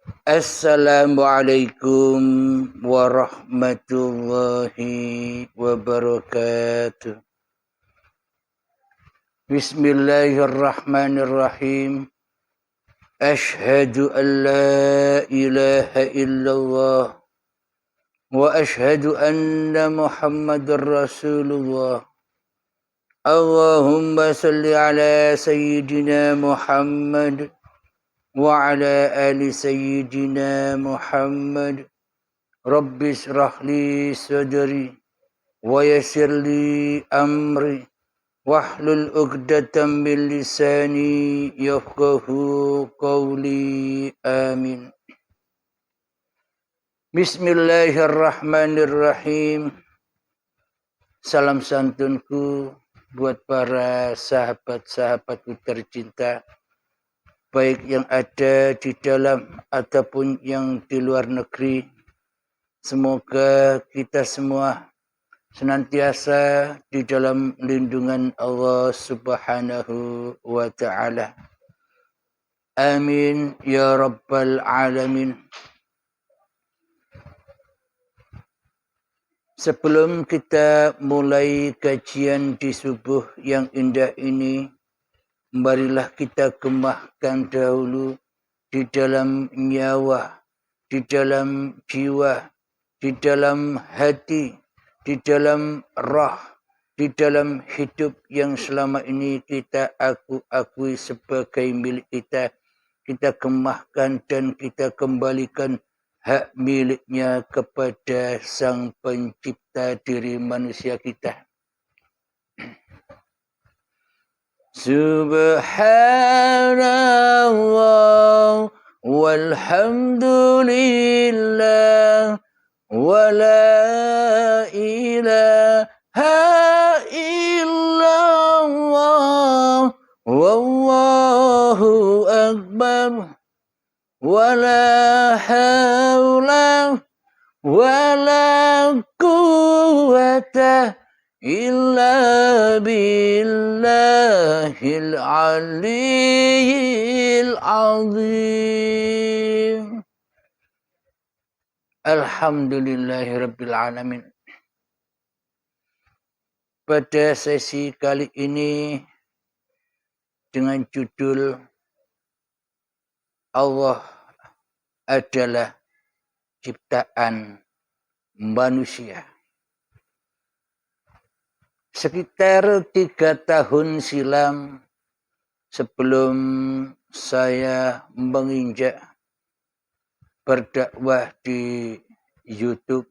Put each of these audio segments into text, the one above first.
Assalamualaikum warahmatullahi wabarakatuh. Bismillahirrahmanirrahim. Ashhadu an la ilaha illallah wa ashhadu anna Muhammadar Rasulullah. Allahumma salli ala sayyidina Muhammad wa ala ali sayyidina Muhammad. Rabbi shrah li sadri wa yassir li amri wahlul 'uqdatam min lisani yafqahu qawli. Amin. Bismillahirrahmanirrahim. Salam santunku buat para sahabat-sahabatku tercinta, baik yang ada di dalam ataupun yang di luar negeri. Semoga kita semua senantiasa di dalam lindungan Allah Subhanahu wa ta'ala. Amin ya rabbal alamin. Sebelum kita mulai kajian di subuh yang indah ini, marilah kita gemahkan dahulu di dalam nyawa, di dalam jiwa, di dalam hati, di dalam roh, di dalam hidup yang selama ini kita akui sebagai milik kita. Kita gemahkan dan kita kembalikan hak miliknya kepada Sang Pencipta diri manusia kita. Subhanallah walhamdulillah wa la ilaha illallah wallahu akbar wa la hawla wa la quwwata illa billahil aliyyil azim. Alhamdulillahirabbil alamin. Pada sesi kali ini dengan judul Allah adalah ciptaan manusia. Sekitar 3 tahun silam, sebelum saya menginjak berdakwah di YouTube,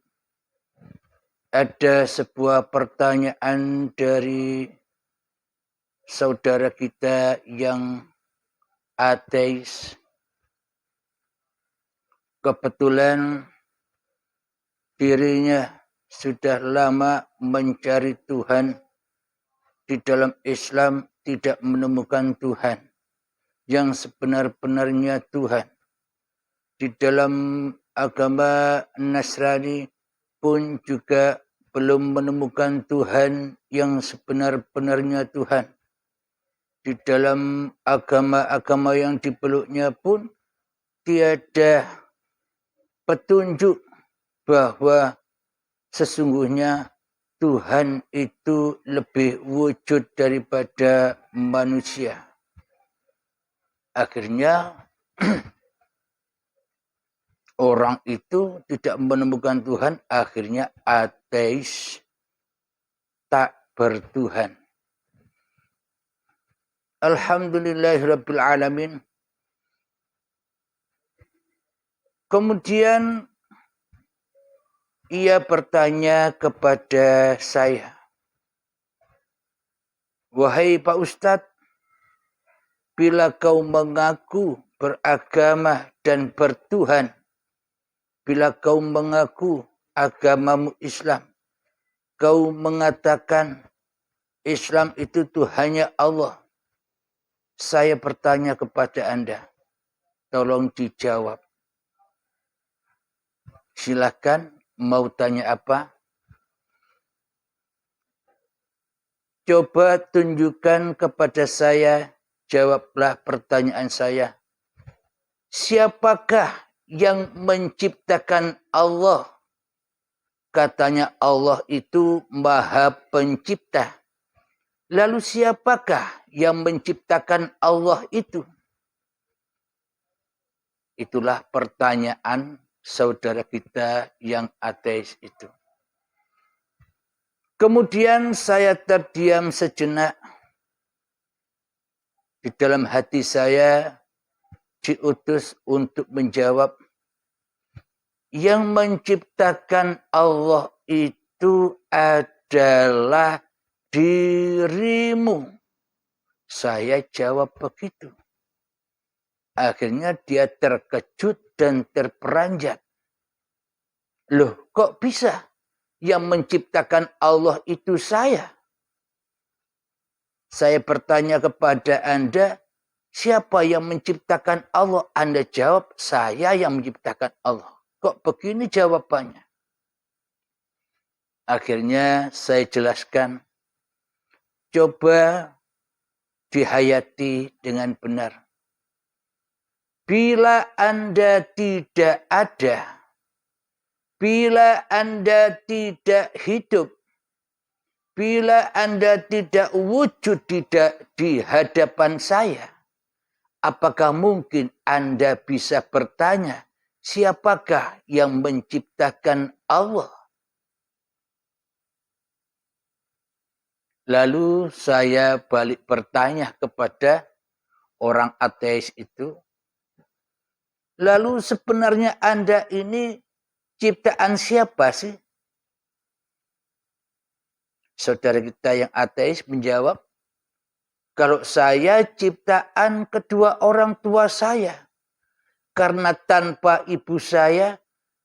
ada sebuah pertanyaan dari saudara kita yang ateis. Kebetulan dirinya sudah lama mencari Tuhan. Di dalam Islam tidak menemukan Tuhan yang sebenar-benarnya Tuhan. Di dalam agama Nasrani pun juga belum menemukan Tuhan yang sebenar-benarnya Tuhan. Di dalam agama-agama yang dipeluknya pun tiada petunjuk bahwa sesungguhnya Tuhan itu lebih wujud daripada manusia. Akhirnya orang itu tidak menemukan Tuhan, akhirnya ateis, tak bertuhan. Alhamdulillahirabbil alamin. Kemudian ia bertanya kepada saya, "Wahai Pak Ustadz, bila kau mengaku beragama dan bertuhan, bila kau mengaku agamamu Islam, kau mengatakan Islam itu Tuhannya Allah. Saya bertanya kepada Anda, tolong dijawab. Silakan, mau tanya apa? Coba tunjukkan kepada saya, jawablah pertanyaan saya. Siapakah yang menciptakan Allah? Katanya Allah itu Maha Pencipta. Lalu siapakah yang menciptakan Allah itu? Itulah pertanyaan saudara kita yang ateis itu. Kemudian saya terdiam sejenak. Di dalam hati saya diutus untuk menjawab, yang menciptakan Allah itu adalah dirimu. Saya jawab begitu. Akhirnya dia terkejut dan terperanjat. Loh, kok bisa? Yang menciptakan Allah itu saya. Saya bertanya kepada Anda, siapa yang menciptakan Allah? Anda jawab, saya yang menciptakan Allah. Kok begini jawabannya? Akhirnya saya jelaskan, coba dihayati dengan benar. Bila Anda tidak ada, bila Anda tidak hidup, bila Anda tidak wujud di hadapan saya, apakah mungkin Anda bisa bertanya, siapakah yang menciptakan Allah? Lalu saya balik bertanya kepada orang ateis itu, lalu sebenarnya Anda ini ciptaan siapa sih? Saudara kita yang ateis menjawab, kalau saya ciptaan kedua orang tua saya. Karena tanpa ibu saya,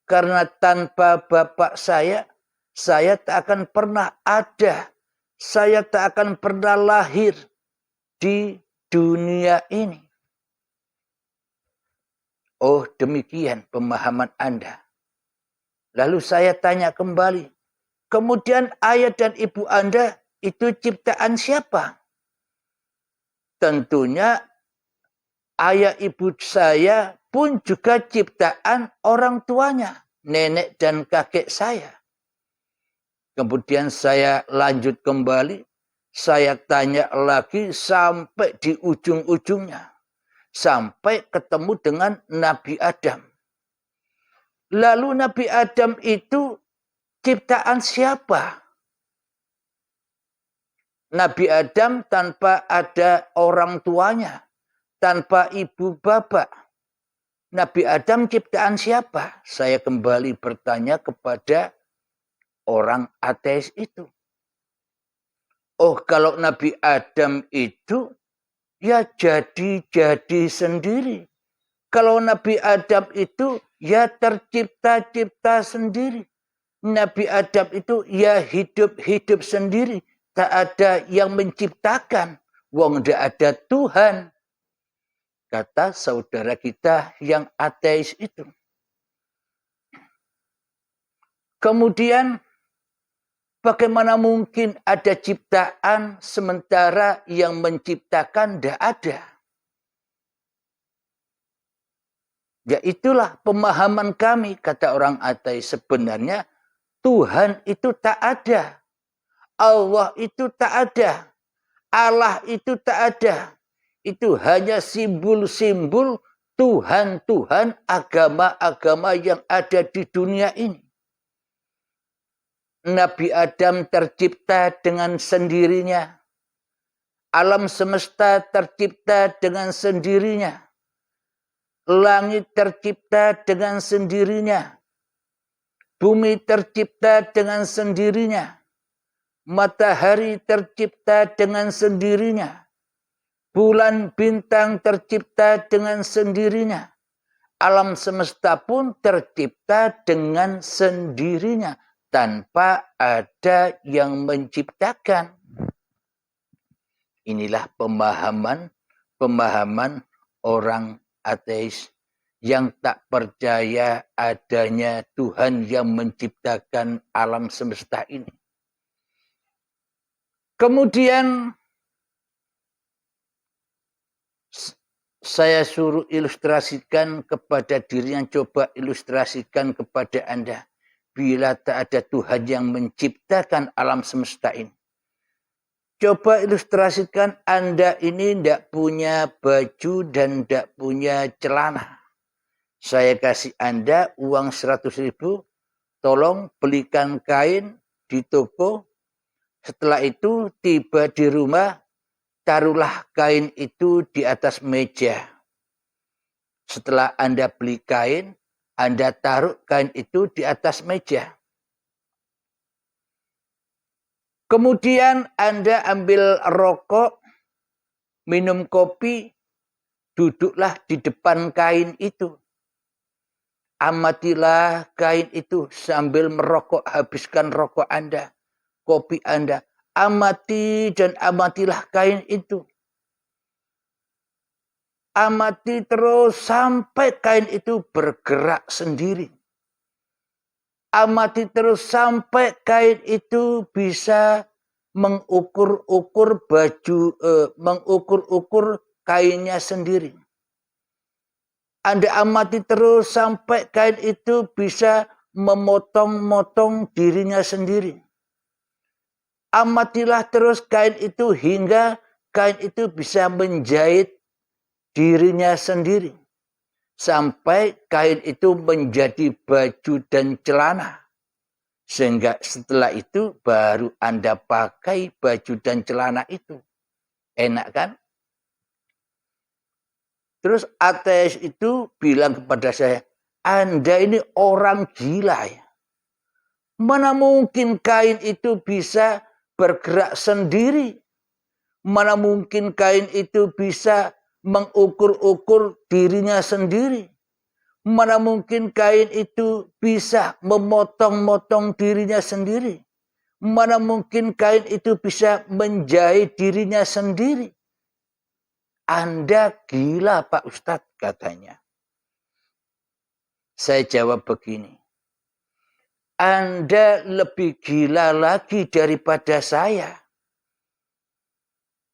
karena tanpa bapak saya tak akan pernah ada. Saya tak akan pernah lahir di dunia ini. Oh, demikian pemahaman Anda. Lalu saya tanya kembali, kemudian ayah dan ibu Anda itu ciptaan siapa? Tentunya ayah ibu saya pun juga ciptaan orang tuanya, nenek dan kakek saya. Kemudian saya lanjut kembali, saya tanya lagi sampai di ujung-ujungnya. Sampai ketemu dengan Nabi Adam. Lalu Nabi Adam itu ciptaan siapa? Nabi Adam tanpa ada orang tuanya, tanpa ibu bapak. Nabi Adam ciptaan siapa? Saya kembali bertanya kepada orang ateis itu. Oh, kalau Nabi Adam itu ya jadi sendiri. Kalau Nabi Adam itu ya tercipta-cipta sendiri. Nabi Adam itu ya hidup-hidup sendiri. Tak ada yang menciptakan. Wong tidak ada Tuhan. Kata saudara kita yang ateis itu. Kemudian bagaimana mungkin ada ciptaan sementara yang menciptakan tidak ada? Ya itulah pemahaman kami, kata orang ateis. Sebenarnya Tuhan itu tak ada. Allah itu tak ada. Allah itu tak ada. Itu hanya simbol-simbol Tuhan-Tuhan, agama-agama yang ada di dunia ini. Nabi Adam tercipta dengan sendirinya. Alam semesta tercipta dengan sendirinya. Langit tercipta dengan sendirinya. Bumi tercipta dengan sendirinya. Matahari tercipta dengan sendirinya. Bulan bintang tercipta dengan sendirinya. Alam semesta pun tercipta dengan sendirinya. Tanpa ada yang menciptakan. Inilah pemahaman orang ateis yang tak percaya adanya Tuhan yang menciptakan alam semesta ini. Kemudian saya suruh ilustrasikan kepada dirinya, coba ilustrasikan kepada Anda. Bila tak ada Tuhan yang menciptakan alam semesta ini. Coba ilustrasikan Anda ini tidak punya baju dan tidak punya celana. Saya kasih Anda uang 100.000, tolong belikan kain di toko. Setelah itu tiba di rumah, taruhlah kain itu di atas meja. Setelah Anda beli kain, Anda taruh kain itu di atas meja. Kemudian Anda ambil rokok, minum kopi, duduklah di depan kain itu. Amatilah kain itu sambil merokok, habiskan rokok Anda, kopi Anda. Amati dan amatilah kain itu. Amati terus sampai kain itu bergerak sendiri. Amati terus sampai kain itu bisa mengukur-ukur baju, mengukur-ukur kainnya sendiri. Anda amati terus sampai kain itu bisa memotong-motong dirinya sendiri. Amatilah terus kain itu hingga kain itu bisa menjahit dirinya sendiri. Sampai kain itu menjadi baju dan celana. Sehingga setelah itu baru Anda pakai baju dan celana itu. Enak kan? Terus ateis itu bilang kepada saya, Anda ini orang gila ya. Mana mungkin kain itu bisa bergerak sendiri? Mana mungkin kain itu bisa mengukur-ukur dirinya sendiri? Mana mungkin kain itu bisa memotong-motong dirinya sendiri? Mana mungkin kain itu bisa menjahit dirinya sendiri? Anda gila Pak Ustadz, katanya. Saya jawab begini. Anda lebih gila lagi daripada saya.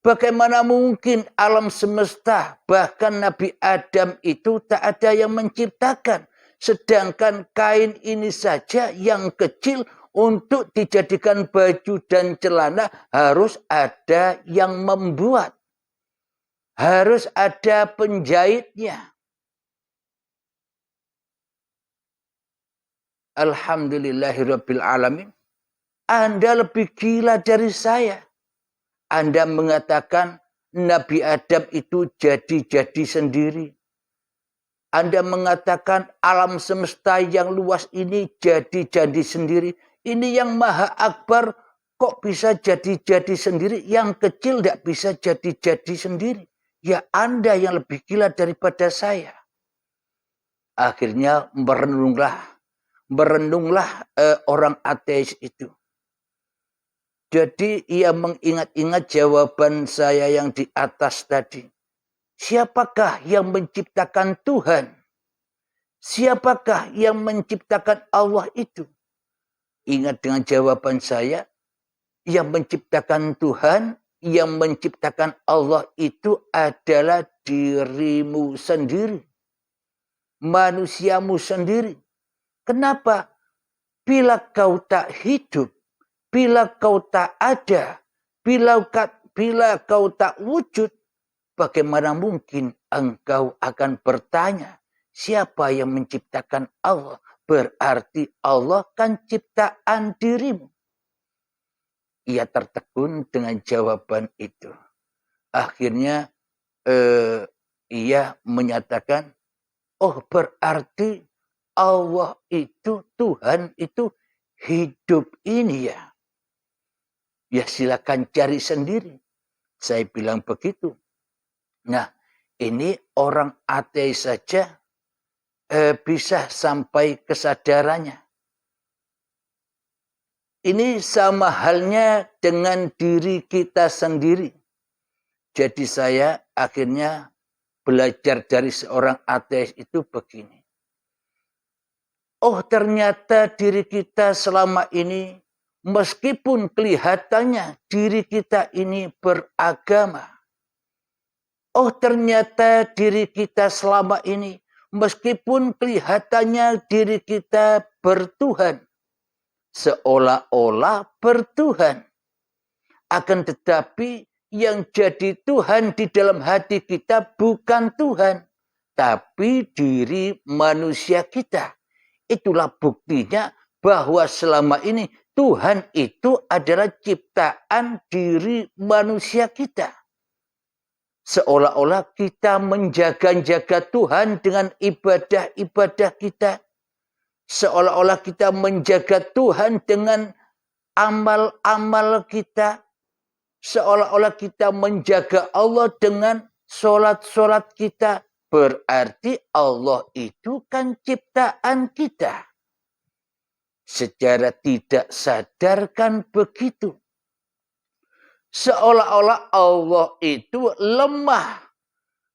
Bagaimana mungkin alam semesta, bahkan Nabi Adam itu tak ada yang menciptakan. Sedangkan kain ini saja yang kecil untuk dijadikan baju dan celana harus ada yang membuat. Harus ada penjahitnya. Alhamdulillahirabbil alamin. Anda lebih gila dari saya. Anda mengatakan Nabi Adam itu jadi-jadi sendiri. Anda mengatakan alam semesta yang luas ini jadi-jadi sendiri. Ini yang maha akbar kok bisa jadi-jadi sendiri. Yang kecil tidak bisa jadi-jadi sendiri. Ya Anda yang lebih gila daripada saya. Akhirnya merenunglah orang ateis itu. Jadi ia mengingat-ingat jawaban saya yang di atas tadi. Siapakah yang menciptakan Tuhan? Siapakah yang menciptakan Allah itu? Ingat dengan jawaban saya. Yang menciptakan Tuhan, yang menciptakan Allah itu adalah dirimu sendiri. Manusiamu sendiri. Kenapa? Bila kau tak hidup, bila kau tak ada, bila kau tak wujud, bagaimana mungkin engkau akan bertanya, siapa yang menciptakan Allah? Berarti Allah kan ciptaan dirimu. Ia tertegun dengan jawaban itu. Akhirnya ia menyatakan, oh berarti Allah itu, Tuhan itu hidup ini ya. Ya silakan cari sendiri. Saya bilang begitu. Nah ini orang ateis saja bisa sampai kesadarannya. Ini sama halnya dengan diri kita sendiri. Jadi saya akhirnya belajar dari seorang ateis itu begini. Oh ternyata diri kita selama ini, meskipun kelihatannya diri kita ini beragama. oh ternyata diri kita selama ini, meskipun kelihatannya diri kita bertuhan, seolah-olah bertuhan, akan tetapi yang jadi Tuhan di dalam hati kita bukan Tuhan, tapi diri manusia kita. Itulah buktinya bahwa selama ini Tuhan itu adalah ciptaan diri manusia kita. Seolah-olah kita menjaga-jaga Tuhan dengan ibadah-ibadah kita. Seolah-olah kita menjaga Tuhan dengan amal-amal kita. Seolah-olah kita menjaga Allah dengan solat-solat kita. Berarti Allah itu kan ciptaan kita. Secara tidak sadar kan begitu. Seolah-olah Allah itu lemah.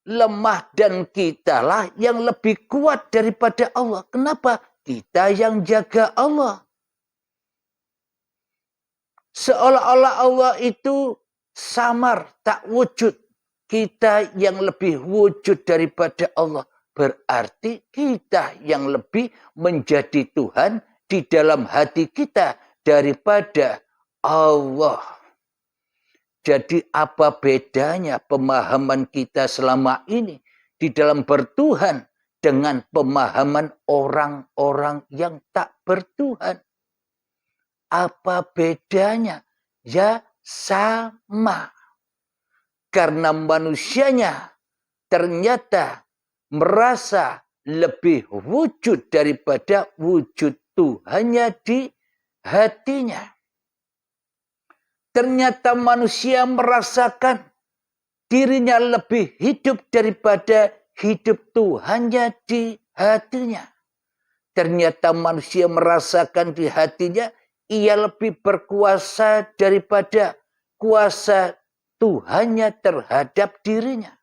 Lemah dan kitalah yang lebih kuat daripada Allah. Kenapa? Kita yang jaga Allah. Seolah-olah Allah itu samar, tak wujud. Kita yang lebih wujud daripada Allah. Berarti kita yang lebih menjadi Tuhan di dalam hati kita daripada Allah. Jadi apa bedanya pemahaman kita selama ini di dalam bertuhan dengan pemahaman orang-orang yang tak bertuhan? Apa bedanya? Ya sama. Karena manusianya ternyata merasa lebih wujud daripada wujud Tuhannya di hatinya. Ternyata manusia merasakan dirinya lebih hidup daripada hidup Tuhannya di hatinya. Ternyata manusia merasakan di hatinya ia lebih berkuasa daripada kuasa Tuhannya terhadap dirinya.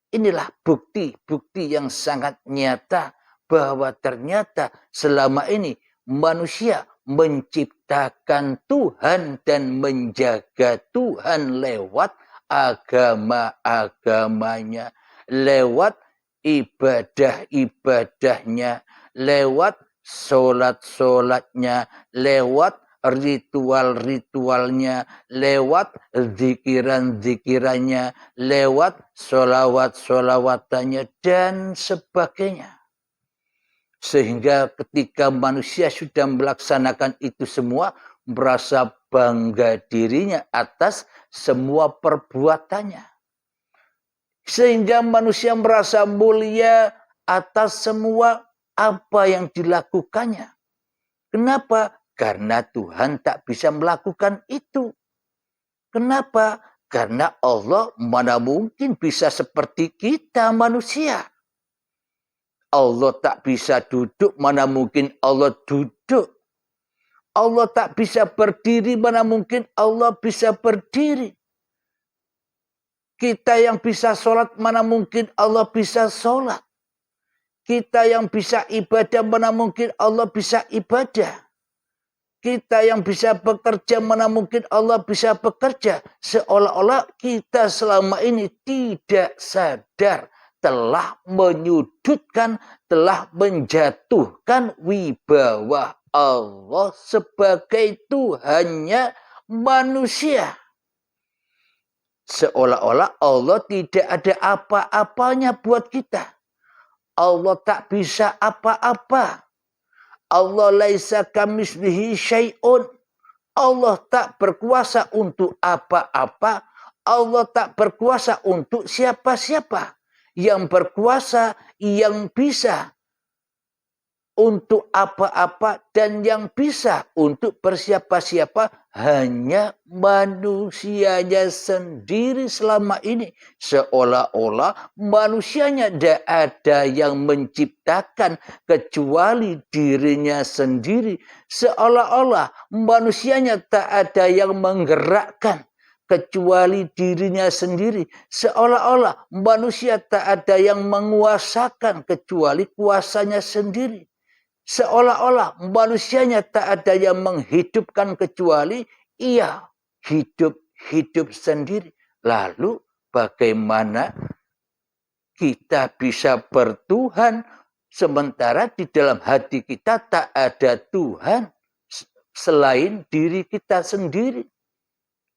Inilah bukti-bukti yang sangat nyata bahwa ternyata selama ini manusia menciptakan Tuhan dan menjaga Tuhan lewat agama-agamanya, lewat ibadah-ibadahnya, lewat solat-solatnya, lewat ritual-ritualnya, lewat zikiran-zikirannya, lewat solawat-solawatannya, dan sebagainya. Sehingga ketika manusia sudah melaksanakan itu semua, merasa bangga dirinya atas semua perbuatannya. Sehingga manusia merasa mulia atas semua apa yang dilakukannya. Kenapa? Karena Tuhan tak bisa melakukan itu. Kenapa? Karena Allah mana mungkin bisa seperti kita manusia. Allah tak bisa duduk, mana mungkin Allah duduk. Allah tak bisa berdiri, mana mungkin Allah bisa berdiri. Kita yang bisa sholat, mana mungkin Allah bisa sholat. Kita yang bisa ibadah, mana mungkin Allah bisa ibadah. Kita yang bisa bekerja, mana mungkin Allah bisa bekerja. Seolah-olah kita selama ini tidak sadar telah menyudutkan, telah menjatuhkan wibawa Allah sebagai Tuhannya manusia. Seolah-olah Allah tidak ada apa-apanya buat kita. Allah tak bisa apa-apa. Allah laisa kamitslihi syai'un. Allah tak berkuasa untuk apa-apa. Allah tak berkuasa untuk siapa-siapa. Yang berkuasa, yang bisa untuk apa-apa dan yang bisa untuk bersiapa-siapa hanya manusianya sendiri selama ini. Seolah-olah manusianya tidak ada yang menciptakan kecuali dirinya sendiri. Seolah-olah manusianya tak ada yang menggerakkan kecuali dirinya sendiri. Seolah-olah manusia tak ada yang menguasakan kecuali kuasanya sendiri. Seolah-olah manusianya tak ada yang menghidupkan kecuali ia hidup sendiri. Lalu bagaimana kita bisa bertuhan, sementara di dalam hati kita tak ada Tuhan selain diri kita sendiri.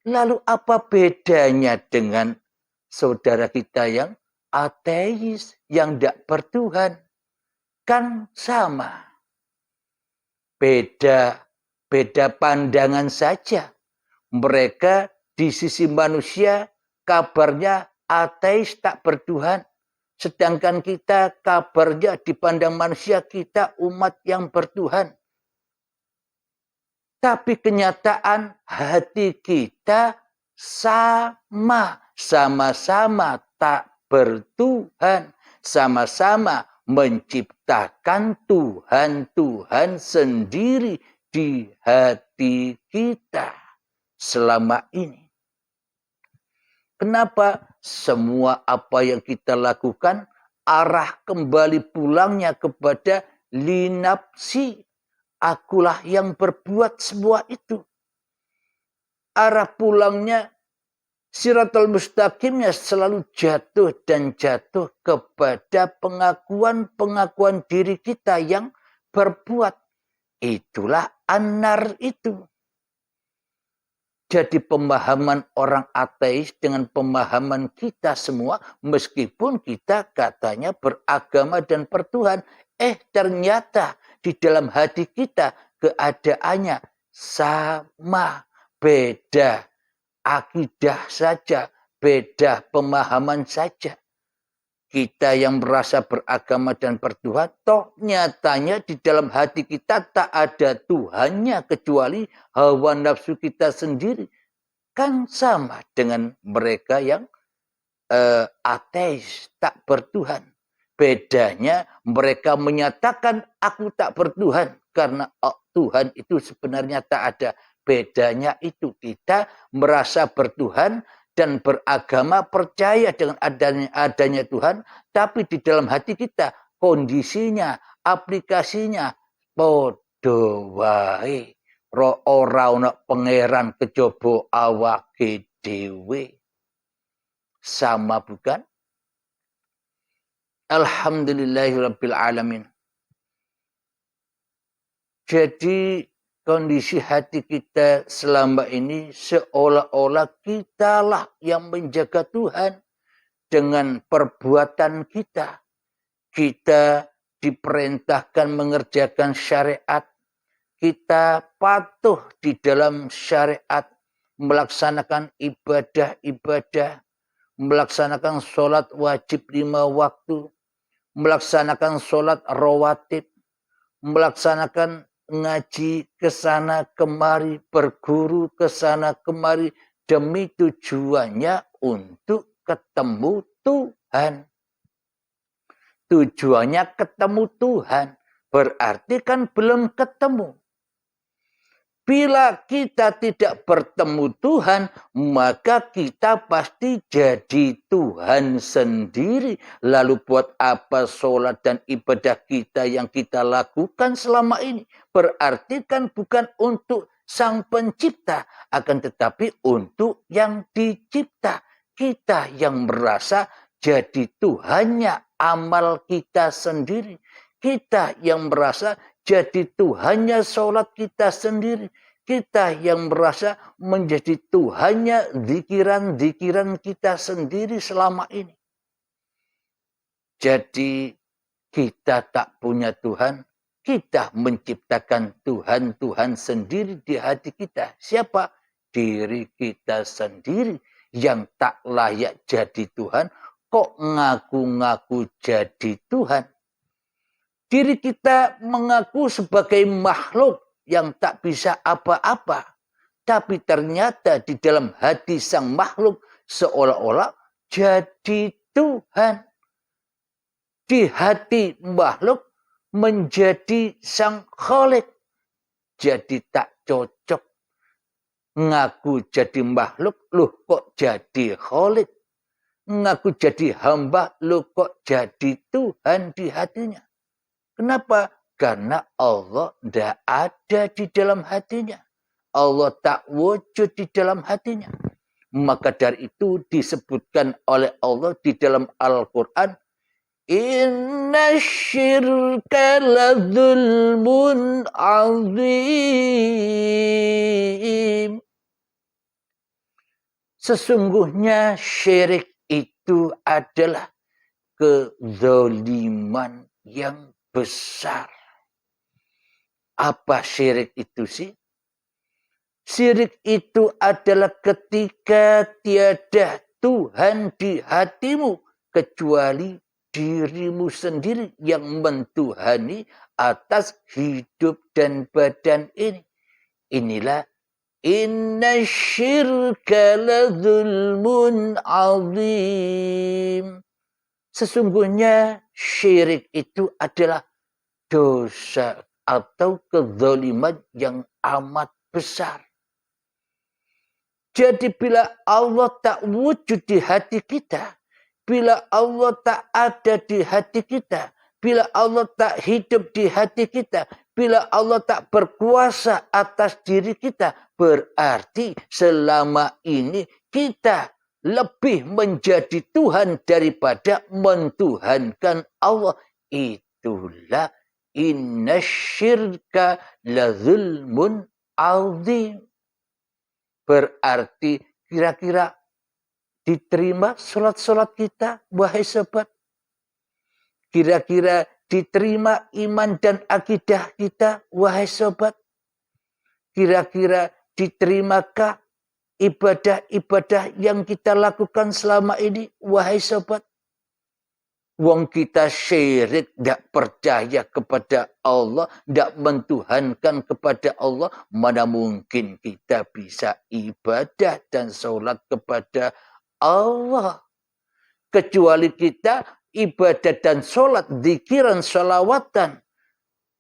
Lalu apa bedanya dengan saudara kita yang ateis, yang tidak bertuhan? Kan sama. Beda pandangan saja. Mereka di sisi manusia kabarnya ateis, tak bertuhan. Sedangkan kita kabarnya dipandang manusia kita umat yang bertuhan. Tapi kenyataan hati kita sama-sama tak bertuhan. Sama-sama menciptakan Tuhan sendiri di hati kita selama ini. Kenapa semua apa yang kita lakukan arah kembali pulangnya kepada linapsi? Akulah yang berbuat semua itu. Arah pulangnya Siratal mustaqimnya selalu jatuh dan jatuh kepada pengakuan diri kita yang berbuat. Itulah anar itu. Jadi pemahaman orang ateis dengan pemahaman kita semua, meskipun kita katanya beragama dan bertuhan, ternyata di dalam hati kita keadaannya sama, beda akidah saja, beda pemahaman saja. Kita yang merasa beragama dan bertuhan, toh nyatanya di dalam hati kita tak ada Tuhannya kecuali hawa nafsu kita sendiri. Kan sama dengan mereka yang ateis, tak bertuhan. Bedanya mereka menyatakan aku tak bertuhan karena Tuhan itu sebenarnya tak ada. Bedanya itu kita merasa bertuhan dan beragama, percaya dengan adanya Tuhan, tapi di dalam hati kita kondisinya, aplikasinya podo wae. Ora ana pangeran kejaba awake dhewe. Sama bukan? Alhamdulillahirabbil alamin. Jadi kondisi hati kita selama ini seolah-olah kitalah yang menjaga Tuhan dengan perbuatan kita. Kita diperintahkan mengerjakan syariat. Kita patuh di dalam syariat, melaksanakan ibadah-ibadah, melaksanakan sholat wajib 5 waktu, melaksanakan sholat rawatib, melaksanakan ngaji kesana kemari, berguru kesana kemari, demi tujuannya untuk ketemu Tuhan. Tujuannya ketemu Tuhan, berarti kan belum ketemu. Bila kita tidak bertemu Tuhan, maka kita pasti jadi Tuhan sendiri. Lalu buat apa sholat dan ibadah kita yang kita lakukan selama ini? Berarti kan bukan untuk Sang Pencipta, akan tetapi untuk yang dicipta. Kita yang merasa jadi Tuhannya amal kita sendiri. Kita yang merasa jadi Tuhannya sholat kita sendiri. Kita yang merasa menjadi Tuhannya zikiran-zikiran kita sendiri selama ini. Jadi kita tak punya Tuhan. Kita menciptakan Tuhan sendiri di hati kita. Siapa? Diri kita sendiri yang tak layak jadi Tuhan. Kok ngaku-ngaku jadi Tuhan? Diri kita mengaku sebagai makhluk yang tak bisa apa-apa. Tapi ternyata di dalam hati sang makhluk seolah-olah jadi Tuhan. Di hati makhluk menjadi sang Khalik. Jadi tak cocok. Ngaku jadi makhluk, loh kok jadi Khalik. Ngaku jadi hamba, loh kok jadi Tuhan di hatinya. Kenapa? Karena Allah tidak ada di dalam hatinya. Allah tak wujud di dalam hatinya. Maka dari itu disebutkan oleh Allah di dalam Al-Quran, Inna syirka ladzulmun azim. Sesungguhnya syirik itu adalah kezaliman yang besar. Apa syirik itu sih? Syirik itu adalah ketika tiada Tuhan di hatimu kecuali dirimu sendiri yang mentuhani atas hidup dan badan ini. Inilah inna syirka ladzulmun azim. Sesungguhnya syirik itu adalah dosa atau kezaliman yang amat besar. Jadi bila Allah tak wujud di hati kita, bila Allah tak ada di hati kita, bila Allah tak hidup di hati kita, bila Allah tak berkuasa atas diri kita, berarti selama ini kita lebih menjadi Tuhan daripada mentuhankan Allah. Itulah inna syirka lazulmun azim. Berarti kira-kira diterima solat-solat kita, wahai sobat? Kira-kira diterima iman dan akidah kita, wahai sobat? Kira-kira diterimakah ibadah-ibadah yang kita lakukan selama ini, wahai sobat? Wong kita syirik, tidak percaya kepada Allah, tidak mentuhankan kepada Allah. Mana mungkin kita bisa ibadah dan sholat kepada Allah. Kecuali kita ibadah dan sholat, zikiran, sholawatan,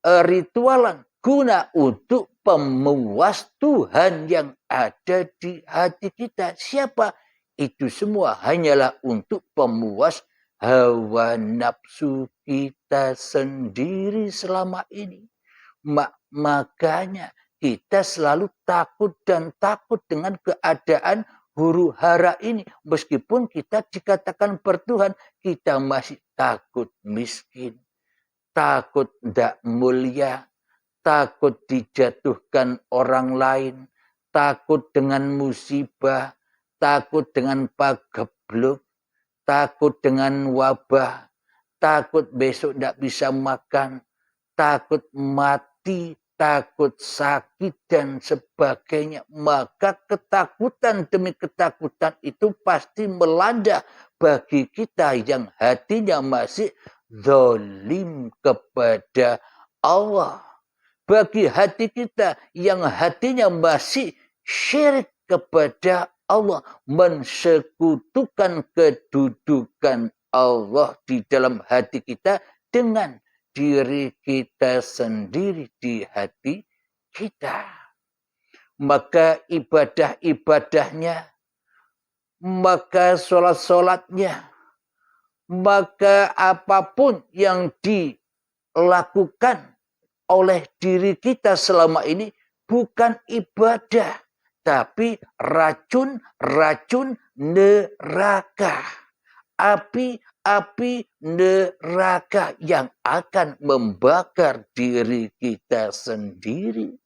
ritualan, guna untuk pemuas Tuhan yang ada di hati kita. Siapa? Itu semua hanyalah untuk pemuas hawa nafsu kita sendiri selama ini. Makanya kita selalu takut dan takut dengan keadaan huru hara ini. Meskipun kita dikatakan bertuhan, kita masih takut miskin, takut tidak mulia, takut dijatuhkan orang lain, takut dengan musibah, takut dengan pagebluk, takut dengan wabah, takut besok tidak bisa makan, takut mati, takut sakit dan sebagainya. Maka ketakutan demi ketakutan itu pasti melanda bagi kita yang hatinya masih zalim kepada Allah. Bagi hati kita yang hatinya masih syirik kepada Allah, mensekutukan kedudukan Allah di dalam hati kita dengan diri kita sendiri di hati kita. Maka ibadah-ibadahnya, maka sholat-sholatnya, maka apapun yang dilakukan oleh diri kita selama ini bukan ibadah, tapi racun neraka. Api neraka yang akan membakar diri kita sendiri.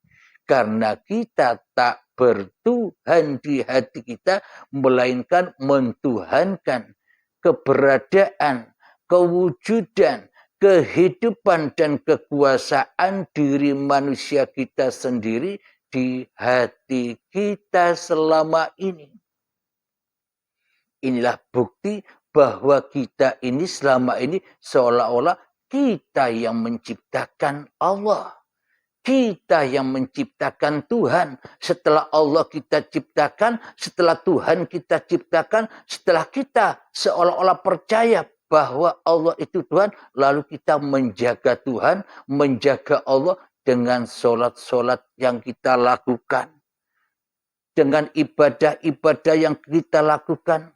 Karena kita tak bertuhan di hati kita, melainkan mentuhankan keberadaan, kewujudan, kehidupan dan kekuasaan diri manusia kita sendiri di hati kita selama ini. Inilah bukti bahwa kita ini selama ini seolah-olah kita yang menciptakan Allah. Kita yang menciptakan Tuhan. Setelah Allah kita ciptakan, setelah Tuhan kita ciptakan, setelah kita seolah-olah percaya bahwa Allah itu Tuhan, lalu kita menjaga Tuhan, menjaga Allah dengan sholat-sholat yang kita lakukan. Dengan ibadah-ibadah yang kita lakukan.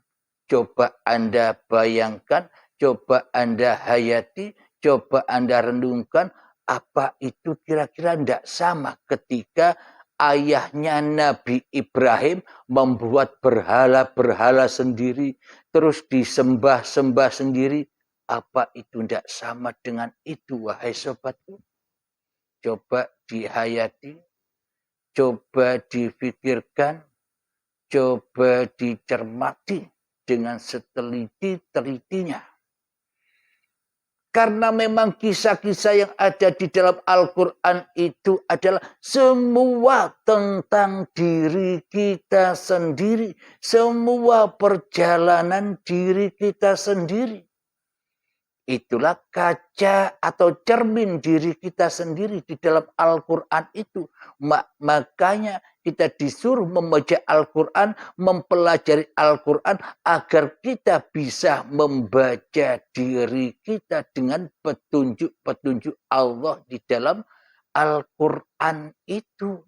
Coba Anda bayangkan, coba Anda hayati, coba Anda renungkan, apa itu kira-kira tidak sama ketika ayahnya Nabi Ibrahim membuat berhala-berhala sendiri, terus disembah-sembah sendiri. Apa itu tidak sama dengan itu, wahai sobatku? Coba dihayati, coba difikirkan, coba dicermati dengan seteliti-telitinya. Karena memang kisah-kisah yang ada di dalam Al-Quran itu adalah semua tentang diri kita sendiri. Semua perjalanan diri kita sendiri. Itulah kaca atau cermin diri kita sendiri di dalam Al-Quran itu. Makanya kita disuruh membaca Al-Quran, mempelajari Al-Quran agar kita bisa membaca diri kita dengan petunjuk-petunjuk Allah di dalam Al-Quran itu.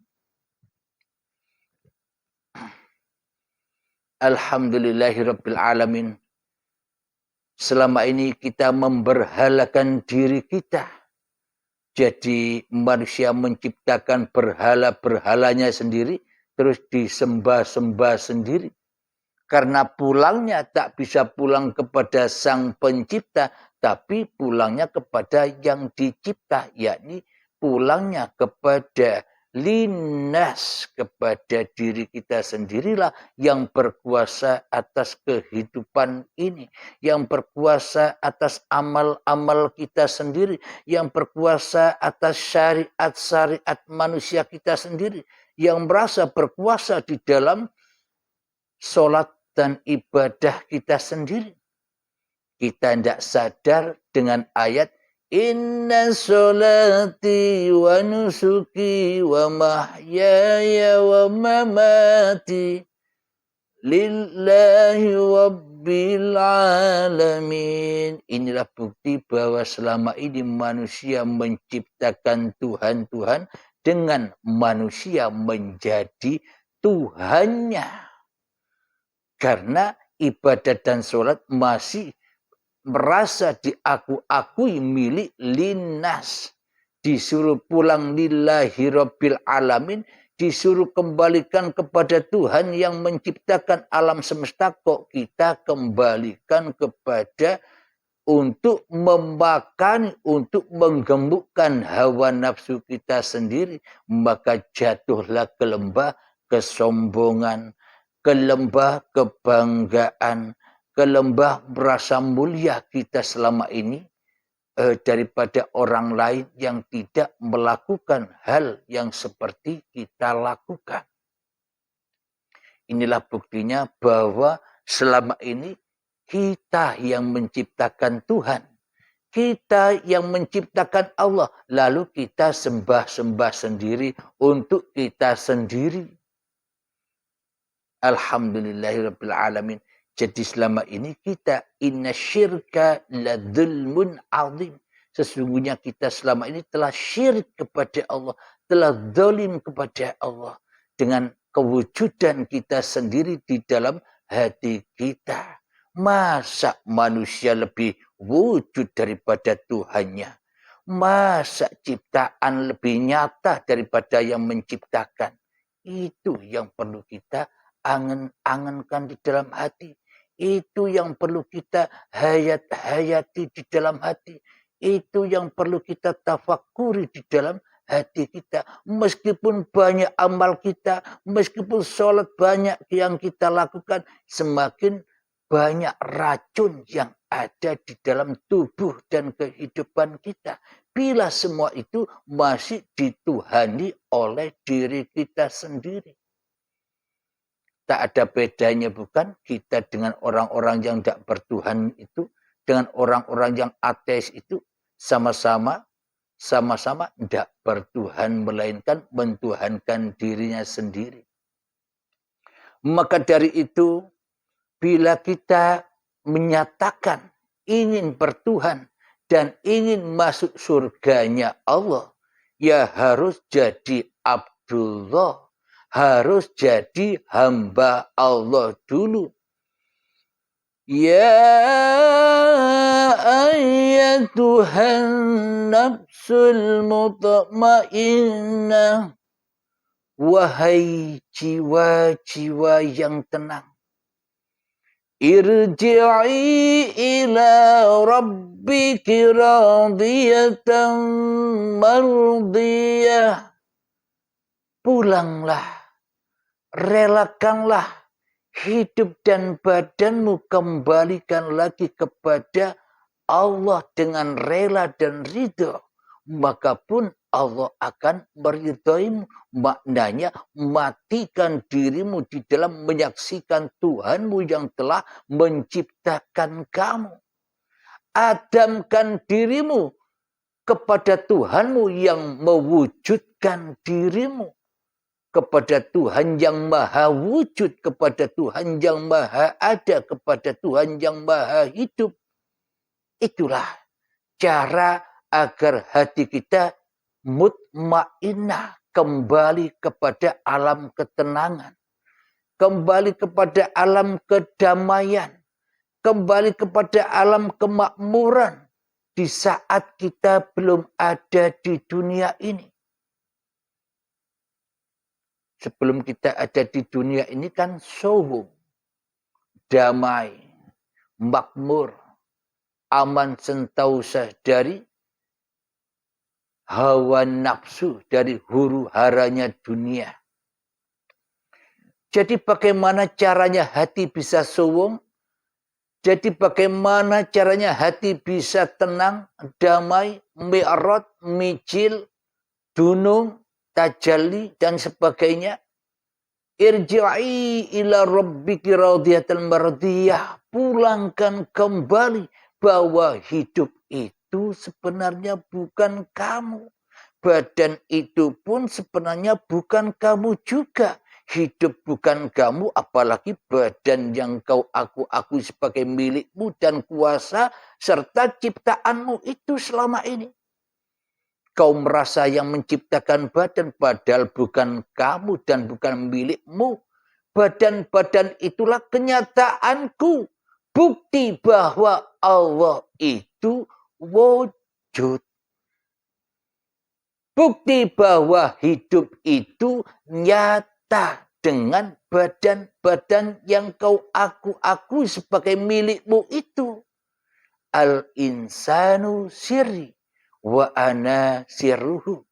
Alhamdulillahirabbil alamin. Selama ini kita memberhalakan diri kita. Jadi manusia menciptakan berhala-berhalanya sendiri, terus disembah-sembah sendiri. Karena pulangnya tak bisa pulang kepada sang pencipta, tapi pulangnya kepada yang dicipta, yakni pulangnya kepada linnas, kepada diri kita sendirilah yang berkuasa atas kehidupan ini, yang berkuasa atas amal-amal kita sendiri, yang berkuasa atas syariat-syariat manusia kita sendiri, yang merasa berkuasa di dalam sholat dan ibadah kita sendiri. Kita tidak sadar dengan ayat Inna sholati wa nusuki wa mahyaya wa mamati lillahi rabbil alamin. Inilah bukti bahwa selama ini manusia menciptakan Tuhan-Tuhan dengan manusia menjadi Tuhannya. Karena ibadat dan sholat masih merasa diakui milik linnas. Disuruh pulang lillahi rabbil alamin. Disuruh kembalikan kepada Tuhan yang menciptakan alam semesta. Kok kita kembalikan kepada untuk memakan, untuk menggembukkan hawa nafsu kita sendiri. Maka jatuhlah ke lembah kesombongan, ke lembah kebanggaan, ke lembah merasa mulia kita selama ini daripada orang lain yang tidak melakukan hal yang seperti kita lakukan. Inilah buktinya bahwa selama ini kita yang menciptakan Tuhan. Kita yang menciptakan Allah. Lalu kita sembah-sembah sendiri untuk kita sendiri. Alhamdulillahirabbil alamin. Jadi selama ini kita inna syirka ladzulmun azim. Sesungguhnya kita selama ini telah syirik kepada Allah, telah zalim kepada Allah dengan kewujudan kita sendiri di dalam hati kita. Masa manusia lebih wujud daripada Tuhannya? Masa ciptaan lebih nyata daripada yang menciptakan? Itu yang perlu kita angan-angankan di dalam hati. Itu yang perlu kita hayati di dalam hati. Itu yang perlu kita tafakuri di dalam hati kita. Meskipun banyak amal kita, meskipun sholat banyak yang kita lakukan, semakin banyak racun yang ada di dalam tubuh dan kehidupan kita. Bila semua itu masih dituhani oleh diri kita sendiri. Tak ada bedanya bukan kita dengan orang-orang yang tidak bertuhan itu, dengan orang-orang yang ateis itu sama-sama tidak bertuhan melainkan mentuhankan dirinya sendiri. Maka dari itu bila kita menyatakan ingin bertuhan dan ingin masuk surganya Allah, ya harus jadi Abdullah. Harus jadi hamba Allah dulu. Ya ayyatuhan nafsul mutmainnah. Wahai jiwa-jiwa yang tenang. Irji'i ila rabbika rabbiki radiyatan mardiyah. Pulanglah, relakanlah hidup dan badanmu, kembalikan lagi kepada Allah dengan rela dan ridho. Maka pun Allah akan meridhoimu. Maknanya matikan dirimu di dalam menyaksikan Tuhanmu yang telah menciptakan kamu. Adamkan dirimu kepada Tuhanmu yang mewujudkan dirimu. Kepada Tuhan yang maha wujud, kepada Tuhan yang maha ada, kepada Tuhan yang maha hidup. Itulah cara agar hati kita mutmainnah, kembali kepada alam ketenangan, kembali kepada alam kedamaian, kembali kepada alam kemakmuran di saat kita belum ada di dunia ini. Sebelum kita ada di dunia ini kan sohum, damai, makmur, aman sentosa dari hawa nafsu, dari huru haranya dunia. Jadi bagaimana caranya hati bisa sohum? Jadi bagaimana caranya hati bisa tenang, damai, mi'rad, mijil, dunung, tajalli, dan sebagainya. Irji'i ila rabbiki radiyatan mardiyah. Pulangkan kembali bahwa hidup itu sebenarnya bukan kamu. Badan itu pun sebenarnya bukan kamu juga. Hidup bukan kamu, apalagi badan yang kau akui sebagai milikmu dan kuasa serta ciptaanmu itu selama ini. Kau merasa yang menciptakan badan, padahal bukan kamu dan bukan milikmu. Badan-badan itulah kenyataanku. Bukti bahwa Allah itu wujud. Bukti bahwa hidup itu nyata dengan badan-badan yang kau akui sebagai milikmu itu. Al-insanu sirri wa ana sirruhu.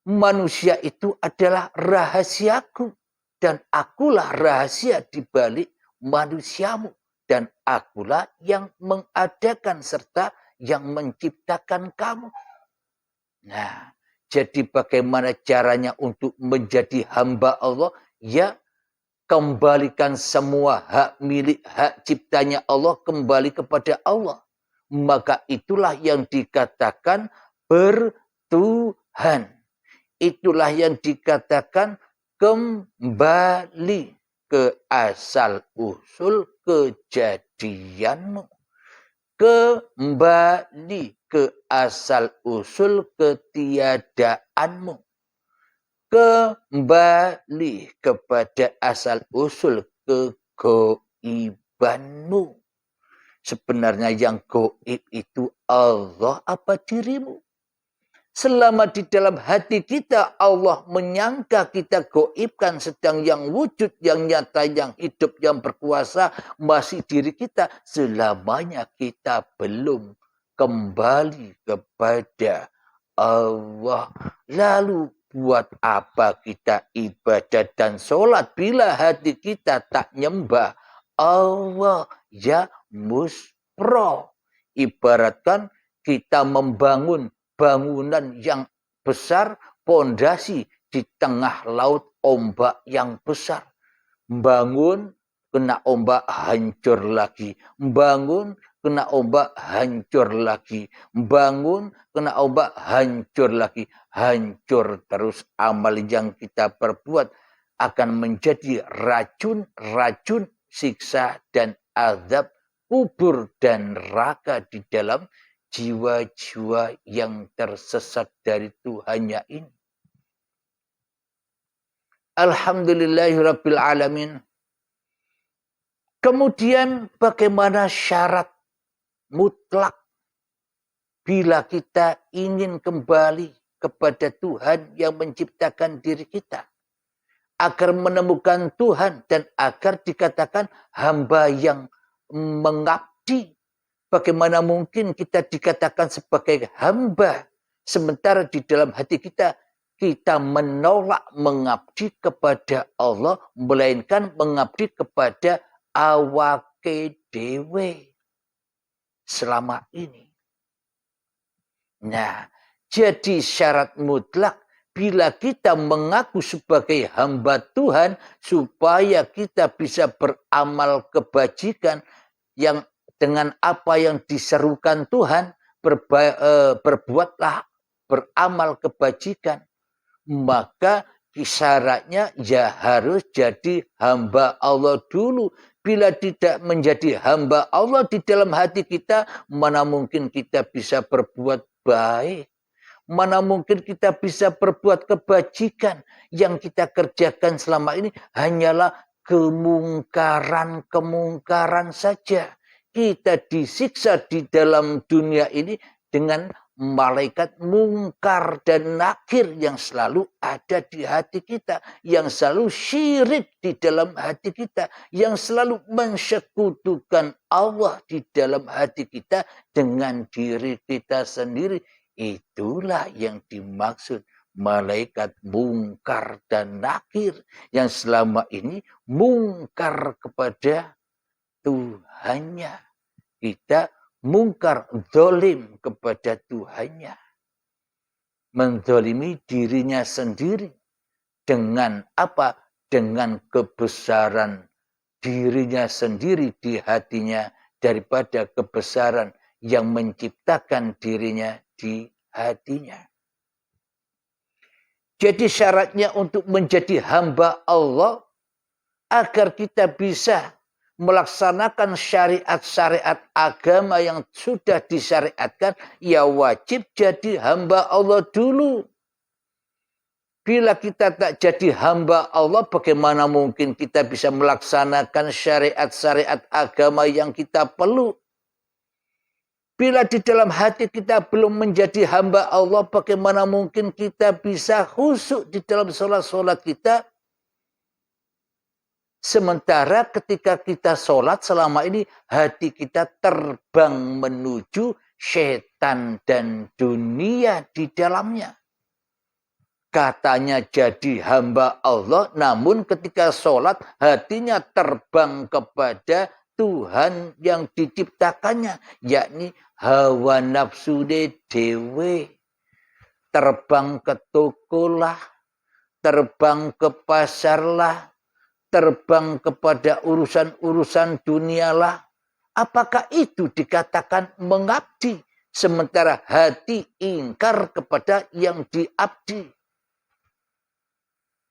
Manusia itu adalah rahasiaku dan akulah rahasia di balik manusiamu dan akulah yang mengadakan serta yang menciptakan kamu. Nah, jadi bagaimana caranya untuk menjadi hamba Allah? Ya, kembalikan semua hak milik, hak ciptanya Allah kembali kepada Allah. Maka itulah yang dikatakan bertuhan. Itulah yang dikatakan kembali ke asal usul kejadianmu. Kembali ke asal usul ketiadaanmu. Kembali kepada asal usul kegoibanmu. Sebenarnya yang goib itu Allah apa dirimu? Selama di dalam hati kita Allah menyangka kita goibkan, sedang yang wujud, yang nyata, yang hidup, yang berkuasa masih diri kita, selamanya kita belum kembali kepada Allah. Lalu buat apa kita ibadat dan sholat bila hati kita tak nyembah Allah? Ya muspro. Ibaratkan kita membangun bangunan yang besar, pondasi di tengah laut ombak yang besar. Bangun, kena ombak, hancur lagi. Bangun, kena ombak, hancur lagi. Bangun, kena ombak, hancur lagi. Hancur terus amal yang kita perbuat akan menjadi racun siksa dan azab kubur dan neraka di dalam jiwa-jiwa yang tersesat dari Tuhannya ini. Alhamdulillahirabbil alamin. Kemudian bagaimana syarat mutlak bila kita ingin kembali kepada Tuhan yang menciptakan diri kita, agar menemukan Tuhan dan agar dikatakan hamba yang mengabdi. Bagaimana mungkin kita dikatakan sebagai hamba, sementara di dalam hati kita menolak mengabdi kepada Allah, melainkan mengabdi kepada awake dewe selama ini. Nah, jadi syarat mutlak bila kita mengaku sebagai hamba Tuhan, supaya kita bisa beramal kebajikan yang dengan apa yang diserukan Tuhan, berbuatlah, beramal kebajikan. Maka syaratnya ya harus jadi hamba Allah dulu. Bila tidak menjadi hamba Allah di dalam hati kita, mana mungkin kita bisa berbuat baik. Mana mungkin kita bisa berbuat kebajikan. Yang kita kerjakan selama ini hanyalah kemungkaran saja. Kita disiksa di dalam dunia ini dengan malaikat mungkar dan nakir yang selalu ada di hati kita, yang selalu syirik di dalam hati kita, yang selalu mensekutukan Allah di dalam hati kita dengan diri kita sendiri. Itulah yang dimaksud malaikat mungkar dan nakir yang selama ini mungkar kepada Tuhannya. Kita mungkar, zalim kepada Tuhannya. Menzalimi dirinya sendiri. Dengan apa? Dengan kebesaran dirinya sendiri di hatinya daripada kebesaran yang menciptakan dirinya di hatinya. Jadi syaratnya untuk menjadi hamba Allah agar kita bisa melaksanakan syariat-syariat agama yang sudah disyariatkan, ya wajib jadi hamba Allah dulu. Bila kita tak jadi hamba Allah, bagaimana mungkin kita bisa melaksanakan syariat-syariat agama yang kita perlu? Bila di dalam hati kita belum menjadi hamba Allah, bagaimana mungkin kita bisa khusyuk di dalam sholat-sholat kita? Sementara ketika kita sholat selama ini, hati kita terbang menuju setan dan dunia di dalamnya. Katanya jadi hamba Allah, namun ketika sholat hatinya terbang kepada Tuhan yang diciptakannya, yakni hawa nafsu dewe. Terbang ke toko lah, terbang ke pasar lah, terbang kepada urusan-urusan dunialah. Apakah itu dikatakan mengabdi? Sementara hati ingkar kepada yang diabdi.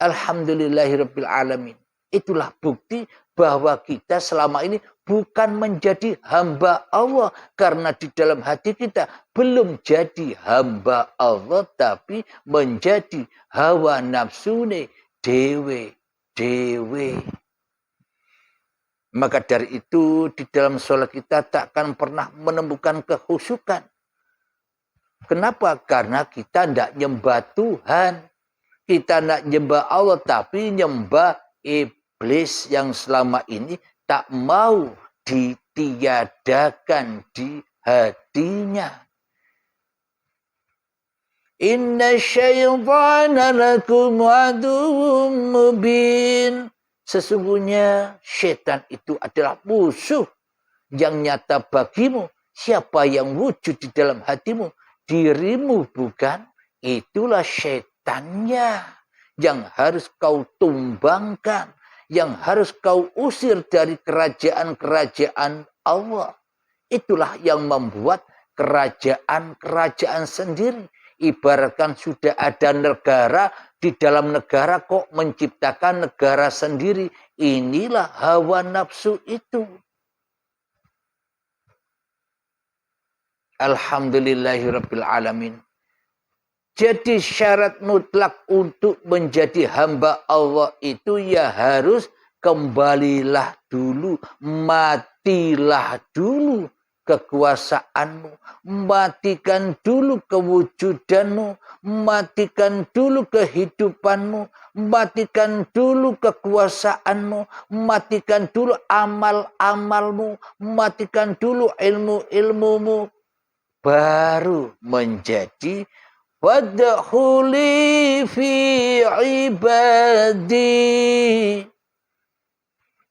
Alhamdulillahirabbil alamin. Itulah bukti bahwa kita selama ini bukan menjadi hamba Allah. Karena di dalam hati kita belum jadi hamba Allah, tapi menjadi hawa nafsune dewe. Maka dari itu di dalam sholat kita takkan pernah menemukan kehusukan. Kenapa? Karena kita tidak nyembah Tuhan. Kita tidak nyembah Allah, tapi nyembah iblis yang selama ini tak mau ditiadakan di hatinya. Inna syaitana lakum aduwwum mubin. Sesungguhnya syaitan itu adalah musuh yang nyata bagimu. Siapa yang wujud di dalam hatimu? Dirimu bukan? Itulah syaitannya yang harus kau tumbangkan, yang harus kau usir dari kerajaan-kerajaan Allah. Itulah yang membuat kerajaan-kerajaan sendiri. Ibaratkan sudah ada negara, di dalam negara kok menciptakan negara sendiri. Inilah hawa nafsu itu. Alhamdulillahirabbil alamin. Jadi syarat mutlak untuk menjadi hamba Allah itu ya harus kembalilah dulu, matilah dulu kekuasaanmu, matikan dulu kewujudanmu, matikan dulu kehidupanmu, matikan dulu kekuasaanmu, matikan dulu amal-amalmu, matikan dulu ilmu-ilmumu, baru menjadi wadkhuli fi ibadi.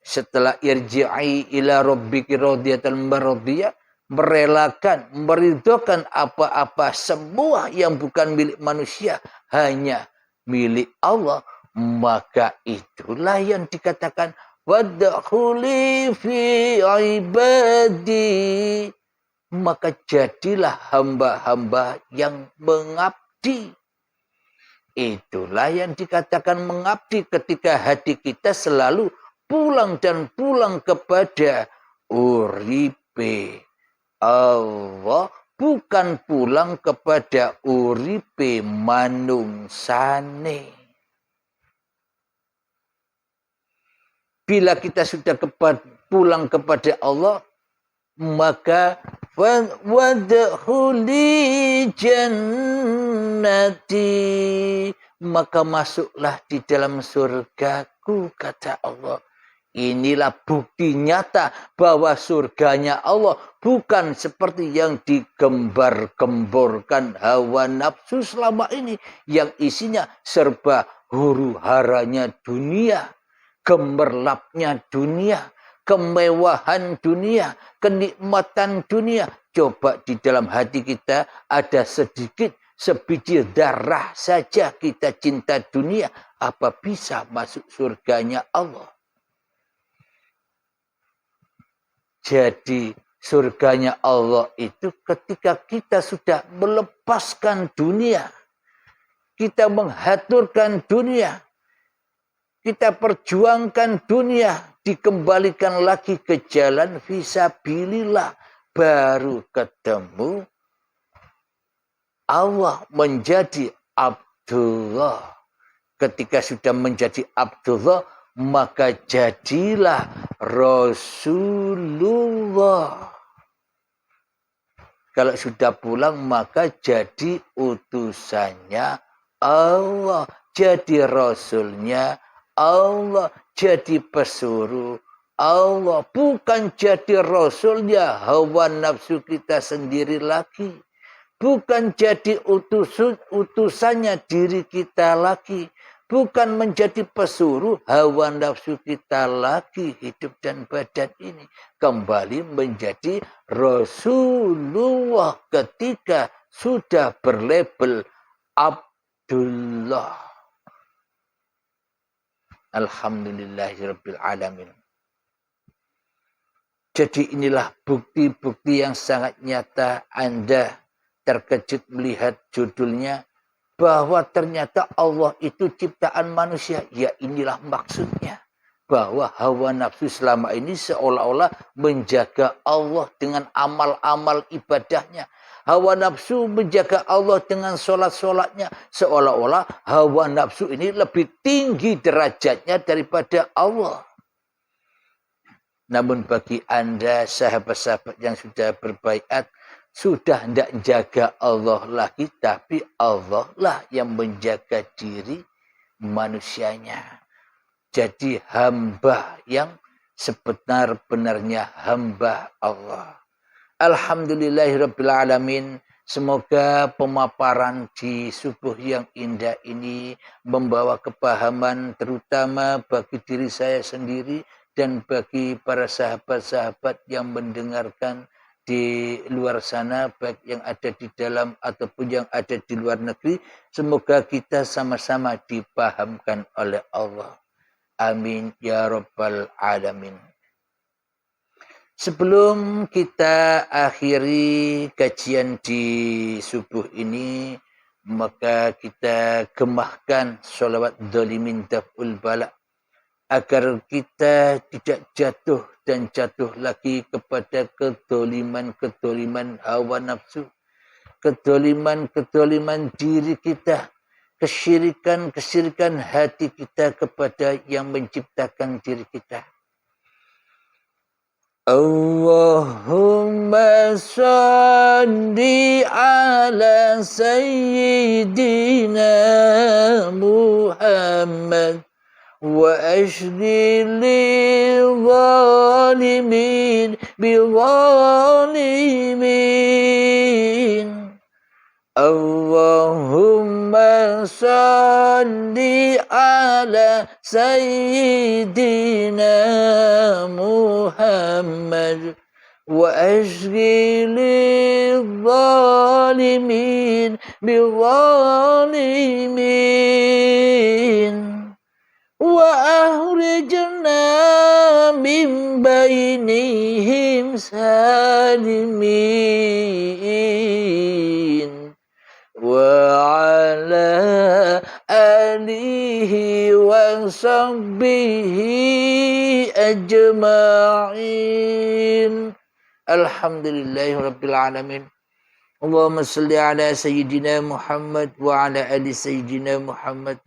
Setelah irji'i ila rabbiki radiyatan maradiyah, merelakan, meridhokan apa-apa semua yang bukan milik manusia, hanya milik Allah, maka itulah yang dikatakan wadkhuli fi ibadi. Maka jadilah hamba-hamba yang mengabdi. Itulah yang dikatakan mengabdi ketika hati kita selalu pulang dan pulang kepada uripe Allah, bukan pulang kepada uripe manungsane. Bila kita sudah pulang kepada Allah, maka wadkhuli jannati, maka masuklah di dalam surgaku, kata Allah. Inilah bukti nyata bahwa surganya Allah bukan seperti yang digembar-gemborkan hawa nafsu selama ini, yang isinya serba huru-haranya dunia, gemerlapnya dunia, kemewahan dunia, kenikmatan dunia. Coba di dalam hati kita ada sedikit sebiji darah saja kita cinta dunia, apa bisa masuk surganya Allah? Jadi surganya Allah itu ketika kita sudah melepaskan dunia, kita menghaturkan dunia, kita perjuangkan dunia, dikembalikan lagi ke jalan fisabilillah, baru ketemu Allah, menjadi Abdullah. Ketika sudah menjadi Abdullah, maka jadilah Rasulullah. Kalau sudah pulang, maka jadi utusannya Allah, jadi Rasulnya Allah, jadi pesuruh Allah, bukan jadi Rasulnya hawa nafsu kita sendiri lagi, bukan jadi utusannya diri kita lagi, bukan menjadi pesuruh hawa nafsu kita lagi, hidup dan badan ini. Kembali menjadi Rasulullah ketika sudah berlabel Abdullah. Alhamdulillahirabbil alamin. Jadi inilah bukti-bukti yang sangat nyata. Anda terkejut melihat judulnya, bahwa ternyata Allah itu ciptaan manusia. Ya, inilah maksudnya. Bahwa hawa nafsu selama ini seolah-olah menjaga Allah dengan amal-amal ibadahnya. Hawa nafsu menjaga Allah dengan sholat-sholatnya. Seolah-olah hawa nafsu ini lebih tinggi derajatnya daripada Allah. Namun bagi Anda sahabat-sahabat yang sudah berbaiat, sudah tidak jaga Allah lagi, tapi Allah lah yang menjaga diri manusianya. Jadi hamba yang sebenar-benarnya hamba Allah. Alhamdulillahirabbil alamin. Semoga pemaparan di subuh yang indah ini membawa kepahaman terutama bagi diri saya sendiri dan bagi para sahabat-sahabat yang mendengarkan di luar sana, baik yang ada di dalam ataupun yang ada di luar negeri. Semoga kita sama-sama dipahamkan oleh Allah. Amin ya rabbal alamin. Sebelum kita akhiri kajian di subuh ini, maka kita gemahkan sholawat dolimin daf'ul bala, agar kita tidak jatuh dan jatuh lagi kepada kedoliman-kedoliman hawa nafsu, kedoliman-kedoliman diri kita, kesyirikan-kesyirikan hati kita kepada yang menciptakan diri kita. Allahumma salli ala sayyidina Muhammad wa ashri lil-zalimin bil-zalimin. Allahumma salli ala sayyidina Muhammad wa ashri lil-zalimin bil-zalimin wa akhrijna min bainihim salimin wa ala alihi wa sahbihi ajma'in. Alhamdulillahi rabbil alamin. Allahumma salli ala sayyidina Muhammad wa ala ali sayyidina Muhammad.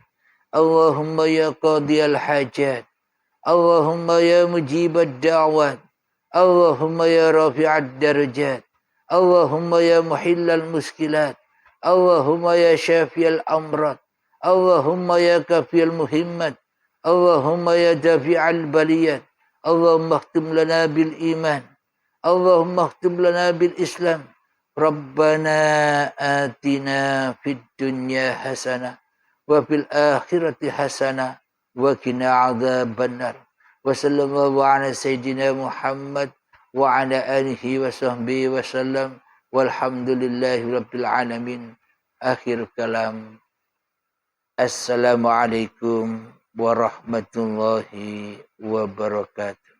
Allahumma ya qadiyal hajat, Allahumma ya mujibad da'wat, Allahumma ya rafi'ad darajat, Allahumma ya muhillal muskilat, Allahumma ya syafiyal amrat, Allahumma ya kafiyal muhimmat, Allahumma ya dafi'al baliyat, Allahumma khtim lana bil iman, Allahumma khtim lana bil islam. Rabbana atina fid dunya hasanah wa fil akhirati hasanah wa qina adzabannar. Wa sallallahu ala sayyidina Muhammad wa ala alihi wa sahbihi wa sallam. Walhamdulillahi rabbil alamin. Akhir kalam. Assalamualaikum warahmatullahi wabarakatuh.